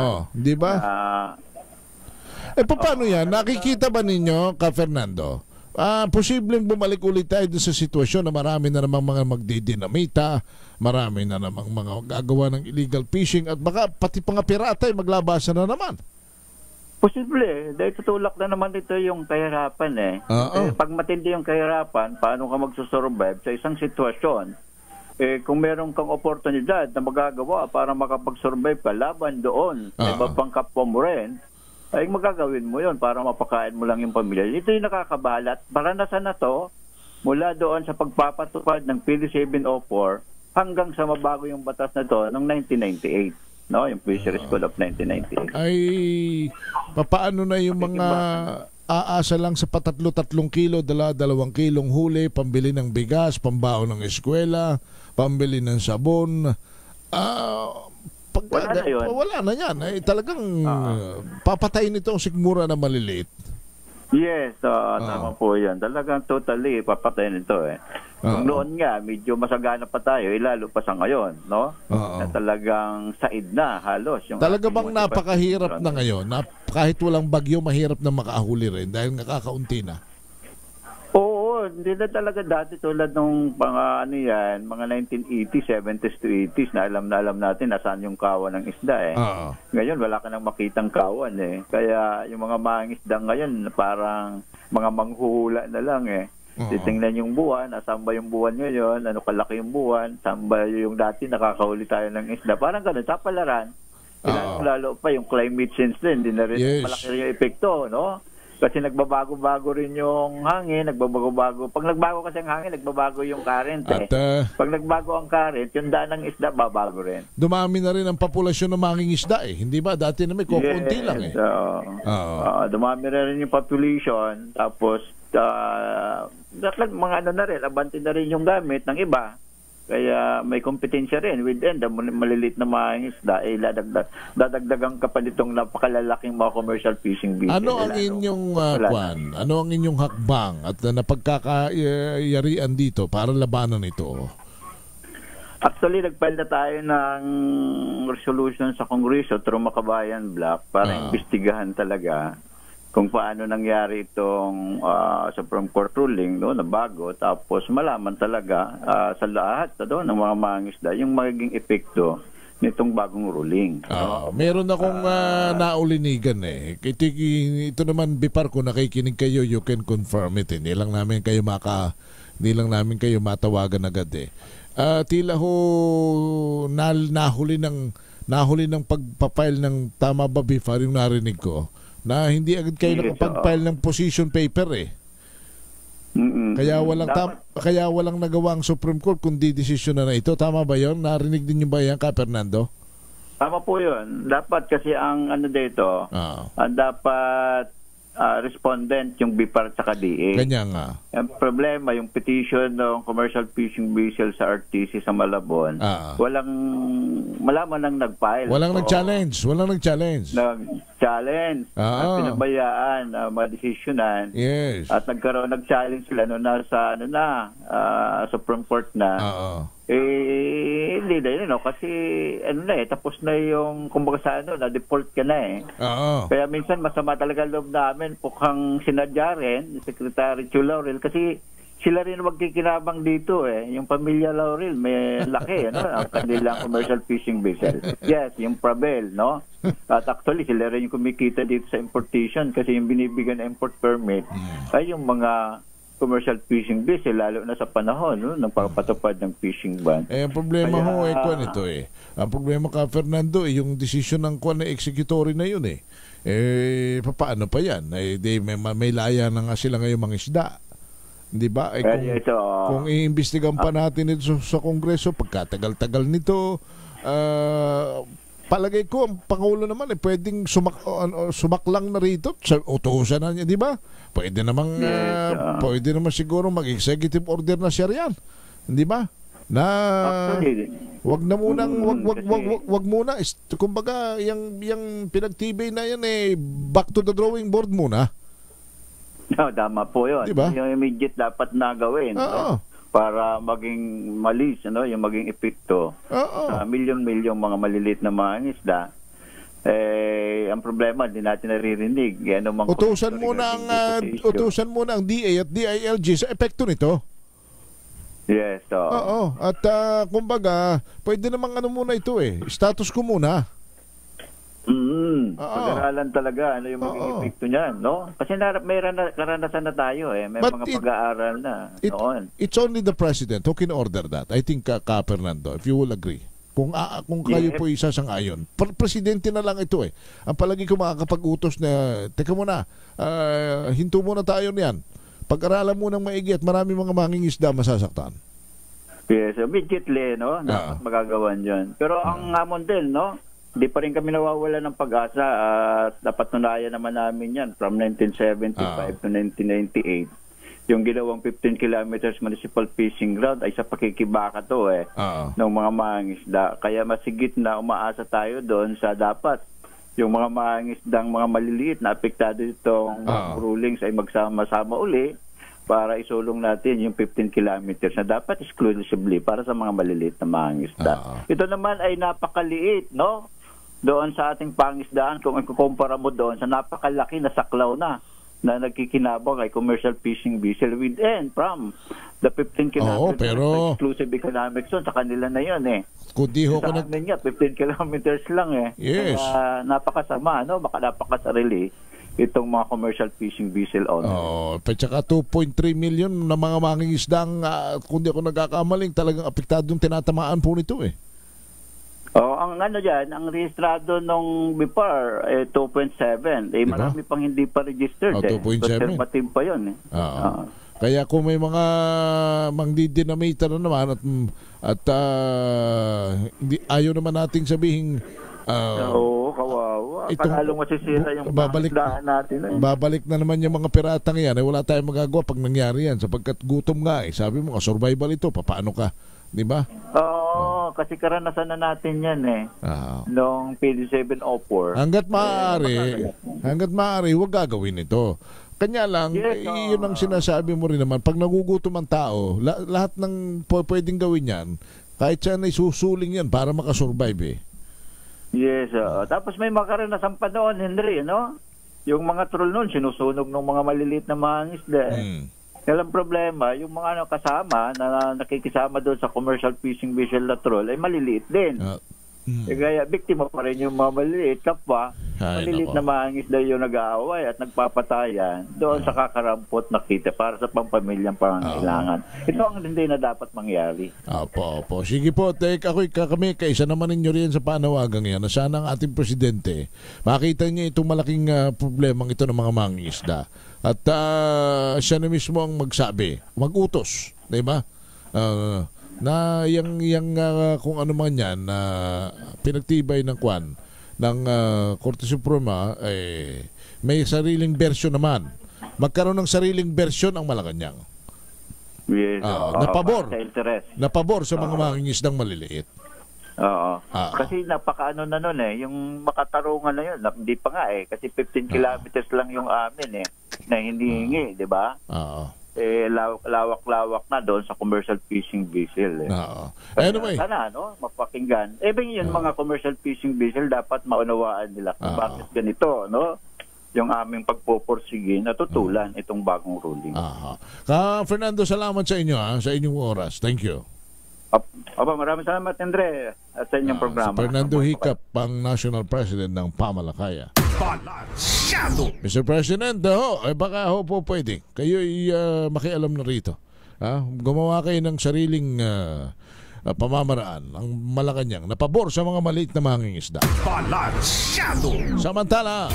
Oh, di ba? Ah, Paano yan? Nakikita ba ninyo, Ka Fernando? Posibleng bumalik ulit tayo doon sa sitwasyon na marami na namang mga magdidinamita, marami na namang mga gagawa ng illegal fishing at baka pati mga pirata ay maglabasan na naman. posible. Dahil tutulak na naman ito yung kahirapan eh. Oo. Pag matindi yung kahirapan, paano ka magsusurvive sa isang sitwasyon? Kung meron kang oportunidad na magagawa para makapag-survive ka laban doon, sa iba pang kapwa mo rin, ay magagawin mo yon para mapakain mo lang yung pamilya. Ito yung nakakabalat. Maranasan na to mula doon sa pagpapatupad ng PD 704 hanggang sa mabago yung batas na to noong 1998. No, yung Fisheries Code of 1998. Ay, papaano na yung mga aasa lang sa patatlo-tatlong kilo, 2 kilong huli, pambili ng bigas, pambaon ng eskwela, pambili ng sabon. Wala na yun. Wala na yan. Talagang papatayin ito ang sikmura na maliliit. Yes, tama po yan. Talagang totally papatayin ito eh. Kung noon nga, medyo masagana pa tayo, lalo pa sa ngayon, no? Na talagang said na halos. Yung talaga bang napakahirap na ngayon? Kahit walang bagyo, mahirap na makahuli rin dahil nakakaunti na? Oo, hindi na talaga dati tulad nung mga 1980s, 70s to 80s na alam natin nasaan yung kawan ng isda eh. Ngayon wala ka nang makitang kawan eh. Kaya yung mga mangingisda ngayon parang mga manghuhula na lang eh. Titingnan yung buwan, nasaan ba yung buwan ngayon, ano kalaki yung buwan, saan ba yung dati nakakahuli tayo ng isda. Parang ganun, sa palaran. Lalo pa yung climate change din, hindi na rin malaki rin yung epekto, no? Kasi nagbabago-bago rin yung hangin, nagbabago-bago. Pag nagbago kasi ang hangin, nagbabago yung current eh. Pag nagbago ang current, yung daan ng isda, babago rin. Dumami na rin ang populasyon ng mangingisda eh. Hindi ba? Dati na may kukunti lang eh. Dumami na rin yung population. Tapos, mga na rin, abante na rin yung gamit ng iba. Kaya may kompetensya rin within the malilit na mga isda dadagdagan ka pa nitong napakalalaking mga commercial fishing business. Ano ang inyong ano ang inyong hakbang at napagkakayarian dito para labanan ito? Actually, nagfile na tayo ng resolution sa Kongreso through Makabayan Block para imbestigahan talaga kung paano nangyari itong Supreme Court ruling no, na bago, tapos malaman talaga sa lahat ng mga mangingisda yung magiging epekto nitong bagong ruling. Meron akong naulinigan eh. Ito naman, Bipar, kung nakikinig kayo, you can confirm it. Hindi lang namin kayo matawagan agad eh. Tila ho nahuli ng pagpapile ng tama ba, Bipar, yung narinig ko na hindi agad kayo nakapag-file ng position paper eh. Kaya walang nagawa ang Supreme Court kundi desisyon na ito. Tama ba 'yon? Narinig din niyo ba 'yan, Ka Fernando? Tama po 'yon. Dapat kasi ang dito, ang dapat respondent yung BIPAR at DA. Kanya nga. Ang problema, yung petition ng commercial fishing vessel sa RTC sa Malabon, malaman nang nag-file. Walang nag-challenge. Nag-challenge. At pinabayaan, madesisyonan. Yes. At nag-challenge sila nasa Supreme Court na. Hindi na kasi tapos na yung kumbaga na-default ka na eh. Kaya minsan masama talaga loob namin mukhang sinadya rin ni Secretary Chu Laurel kasi sila rin magkikinabang dito eh. Yung pamilya Laurel may laki ang kanilang commercial fishing vessel. Yes, yung Prabel, no? At actually sila rin yung kumikita dito sa importation kasi yung binibigyan na import permit ay yung mga commercial fishing vessel lalo na sa panahon ng pagpatupad ng fishing ban. Ang problema ito eh. Ang problema, Ka Fernando, yung decision ng executory na yun eh. Paano pa yan? May laya na nga sila ngayong mga isda. Di ba? Kung iimbestigan pa natin ito sa Kongreso, pagkatagal-tagal nito, palagay ko, ang Pangulo naman pwedeng sumaklang na rito. Utusan na niya, di ba? Pwede naman siguro mag-executive order na siya riyan. Di ba? Na wag muna kumbaga yung pinagtibay na yan back to the drawing board muna. Tama po yun. Diba? Yung immediate dapat na gawin para maging malis yung maging epekto sa milyon-milyong mga maliliit na mga isda. ang problema, hindi natin naririnig. Utusan muna ang DA at DILG sa epekto nito. Yes. Oo. At kumbaga, pwede namang muna ito status ko muna. Pag-aralan talaga yung magiging epekto niyan, no? Kasi may karanasan na tayo may mga pag-aaral na noon. It's only the president who can order that. I think Ka Fernando, if you will agree. Kung kayo po isasang-ayon. Presidente na lang ito Ang palagi ko makakapag-utos na, teka muna, hinto muna tayo niyan. Pag-aralan mo ng maigi at marami mga mangingisda masasaktan. Yes, immediately, no? Dapat magagawan yun. Pero ang hamon din, no? Hindi pa rin kami nawawala ng pag-asa at napatunayan naman namin yan from 1975 to 1998. Yung ginawang 15 kilometers municipal fishing ground ay sa pakikibaka to ng mga mangingisda. Kaya masigit na umaasa tayo doon sa dapat yung mga mangingisdang mga maliliit na apektado itong rulings ay magsama-sama uli para isulong natin yung 15 kilometers na dapat exclusively para sa mga maliliit na mangingisda. Ito naman ay napakaliit, no? Doon sa ating pangisdaan, kung ikukumpara mo doon sa napakalaki na saklaw na nagkikinabang ay commercial fishing vessel within from the 15 kilometers pero exclusive economic zone. Sa kanila na yun Kundi ho sa amin 15 kilometers lang Yes. Kaya napakasama, no? Baka napakasarili itong mga commercial fishing vessel owners. Tsaka 2.3 million na mga mangingisdang kundi ako nagkakamaling talagang apektadong tinatamaan po nito Ang dyan, ang rehistrado nung before 2.7. Marami pang hindi pa registered 2.7. Conservative pa yun Kaya kung may mga mangdidinamita na naman at ayaw naman nating sabihin kawawa. Pangalong masisira yung daan natin babalik na naman yung mga piratang yan wala tayong magagawa pag nangyari yan sapagkat gutom nga sabi mo survival ito, paano ka? Di ba? Kasi karanasan na natin yan noong PD704. Hanggat maaari, huwag gagawin ito. Kanya lang, yun ang sinasabi mo rin naman, pag nagugutom ang tao, lahat ng pwedeng gawin yan, kahit saan ay susuling yan para makasurvive Yes, tapos may makaranasan pa noon, Henry, no? Yung mga troll noon, sinusunog ng mga maliliit na mga isda. Kailang problema, yung mga kasama na nakikisama doon sa commercial fishing vessel na troll ay maliliit din. Kaya biktima pa rin yung mga maliliit kapwa. Maliliit na mangisda yung nag-aaway at nagpapatayan doon sa kakarampot na kita para sa pampamilyang pangangailangan. Ito ang hindi na dapat mangyari. Opo. Sige po, kami kaisa naman ninyo rin sa panawagang yan na sana ang ating presidente makita niya itong malaking problemang ito ng mga mangisda. At siya na mismo ang magsabi, mag-utos, di ba? Na kung ano man yan, pinagtibay ng ng Korte Suprema, may sariling version naman. Magkaroon ng sariling version ang Malacanang. Yes, napabor sa mga mangingisdang maliliit. Kasi napakaano na nun yung makatarungan na yun, hindi pa nga kasi 15 kilometers lang yung amin na hindi hingi, di ba? Lawak-lawak na doon sa commercial fishing vessel. Anyway, sana mapakinggan. Yung mga commercial fishing vessel dapat maunawaan nila kung bakit ganito, no? Yung aming pagpupursige natutulan itong bagong ruling. Fernando, salamat sa inyo sa inyong oras. Thank you. Maraming salamat, Andre, at sa inyong programa. Si Fernando Hicap, ang National President ng Pamalakaya. Mr. President, baka po pwede. Kayo makialam na rito. Gumawa kayo ng sariling pamamaraan ang Malacanang na pabor sa mga maliit na mangingisda. Samantala,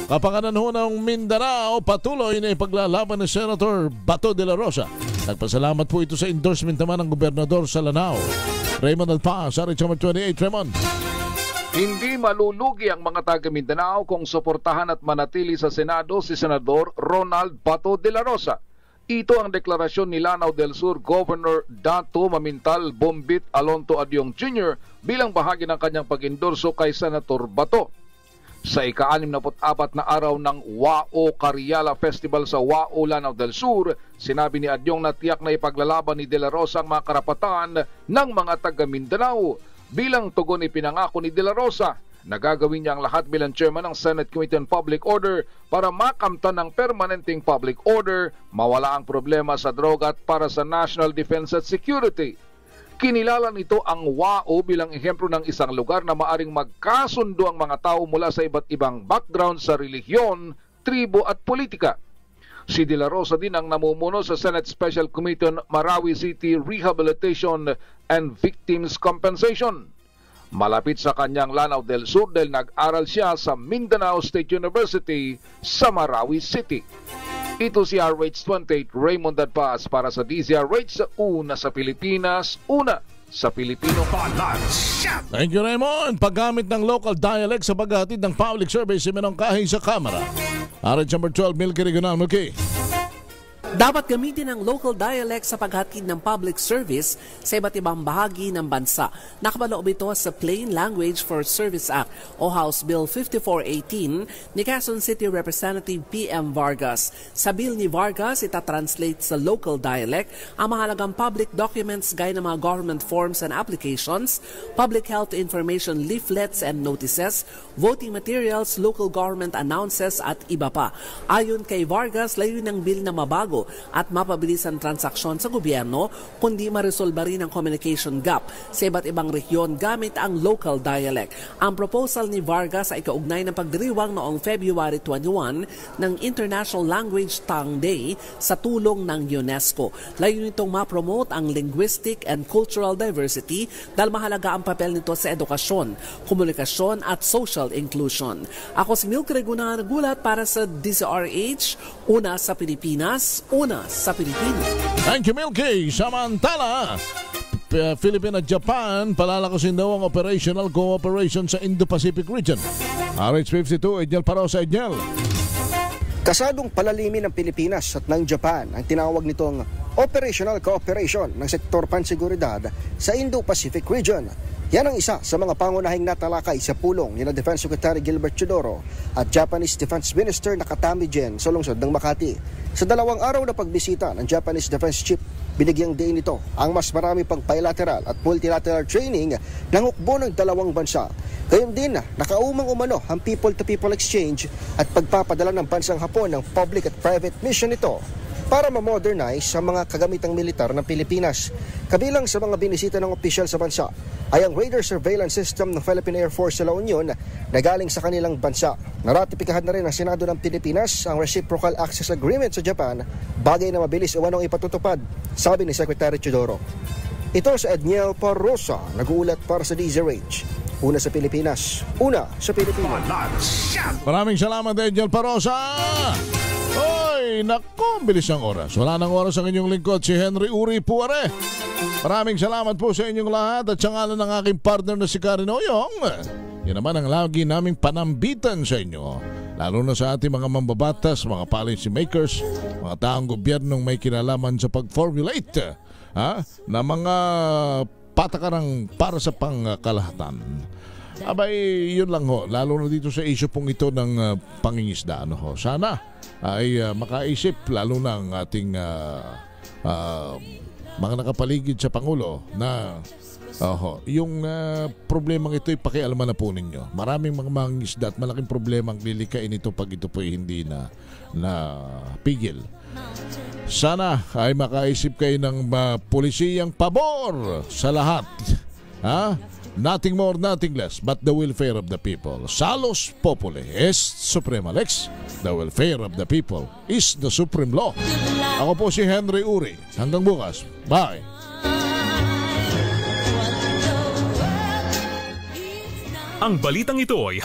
kapakanan ho ng Mindanao patuloy na ipaglalaban ni Senator Bato de la Rosa. Nagpasalamat po ito sa endorsement naman ng Gobernador sa Lanao, Raymond Alpaz, sa Richard 28. Raymond. Hindi malulugi ang mga taga Mindanao kung suportahan at manatili sa Senado si Senador Ronald Bato de la Rosa. Ito ang deklarasyon ni Lanao del Sur Governor Dato Mamintal Bombit Alonto Adyong Jr. bilang bahagi ng kanyang pag-endorso kay Senator Bato. Sa ika-64 na araw ng Wao Cariala Festival sa Wao, Lanao del Sur, sinabi ni Adyong na tiyak na ipaglalaban ni De La Rosa ang mga karapatan ng mga taga Mindanao. Bilang tugon ipinangako ni De La Rosa Nagagawin niya ang lahat bilang chairman ng Senate Committee on Public Order para makamtan ng permanenteng public order, mawala ang problema sa droga at para sa national defense at security. Kinilala nito ang WAO bilang ehemplo ng isang lugar na maaring magkasundo ang mga tao mula sa iba't ibang background sa relihiyon, tribo at politika. Si De La Rosa din ang namumuno sa Senate Special Committee on Marawi City Rehabilitation and Victims Compensation. Malapit sa kanyang Lanao del Sur dahil nag-aral siya sa Mindanao State University sa Marawi City. Ito si RH28 Raymond Dadpaz para sa DZRH, una sa Pilipinas, una sa Pilipino. Thank you, Raymond. Paggamit ng local dialect sa paghatid ng public service si Menongkahi sa Kamara. RH number 12, Milky Regional, Milky. Dapat gamitin ang local dialect sa paghatid ng public service sa iba't ibang bahagi ng bansa. Nakabaloob ito sa Plain Language for Service Act o House Bill 5418 ni Quezon City Representative PM Vargas. Sa bill ni Vargas, itatranslate sa local dialect ang mahalagang public documents gaya ng mga government forms and applications, public health information leaflets and notices, voting materials, local government announces at iba pa. Ayon kay Vargas, layunin ng bill na mabago at mapabilis ang transaksyon sa gobyerno, kundi maresolba rin ang communication gap sa iba't ibang rehiyon gamit ang local dialect. Ang proposal ni Vargas ay kaugnay ng pagdiriwang noong February 21 ng International Language Tongue Day sa tulong ng UNESCO. Layunin nitong ma-promote ang linguistic and cultural diversity dahil mahalaga ang papel nito sa edukasyon, komunikasyon at social inclusion. Ako si Milky Regular, gulat para sa DZRH, una sa Pilipinas, una sa Pilipino. Thank you, Milky. Samantala, Philippines at Japan palalakasin daw ang operational cooperation sa Indo-Pacific region. RH52, Edniel Parosa, Edniel. Kasadong palalimin ng Pilipinas at ng Japan ang tinawag nitong operational cooperation ng sektor panseguridad sa Indo-Pacific region. Yan ang isa sa mga pangunahing natalakay sa pulong ni Defense Secretary Gilbert Chodoro at Japanese Defense Minister Nakatami Gen sa lungsod ng Makati. Sa 2 araw na pagbisita ng Japanese Defense Chief, binigyang diin nito ang mas marami pang bilateral at multilateral training ng hukbo ng dalawang bansa. Gayon din nakaumang umano ang people-to-people exchange at pagpapadala ng bansang Hapon ng public at private mission nito para ma-modernize ang mga kagamitang militar ng Pilipinas. Kabilang sa mga binisita ng opisyal sa bansa ay ang radar surveillance system ng Philippine Air Force sa La Union na galing sa kanilang bansa. Naratipikahan na rin ng Senado ng Pilipinas ang Reciprocal Access Agreement sa Japan, bagay na mabilis umanong ipatutupad, sabi ni Secretary Chodoro. Ito sa Edniel Parosa, nag-uulat para sa DZRH. Una sa Pilipinas, una sa Pilipinas. Maraming salamat, Edniel Parosa. Oy, naku, bilis ang oras. Wala nang oras ang inyong lingkod, si Henry Uri Puare. Maraming salamat po sa inyong lahat at sa ngalan ng aking partner na si Karen Oyong. Yan naman ang lagi naming panambitan sa inyo. Lalo na sa ating mga mambabatas, mga policy makers, mga taong gobyernong may kinalaman sa pag-formulate na mga patakarang para sa pangkalahatan. Abay, yun lang ho. Lalo na dito sa issue pong ito ng pangingisda. Sana ay makaisip lalo na ang ating mga nakapaligid sa Pangulo na yung problemang ito ay pakialaman na po ninyo. Maraming mga mangingisda at malaking problema ang lilikain ito pag ito po hindi na pigil. Sana ay makaisip kayo ng pulisiyang pabor sa lahat. Nothing more, nothing less but the welfare of the people. Salus populi est suprema lex. The welfare of the people is the supreme law. Ako po si Henry Uri. Hanggang bukas. Bye. Ang balitang ito ay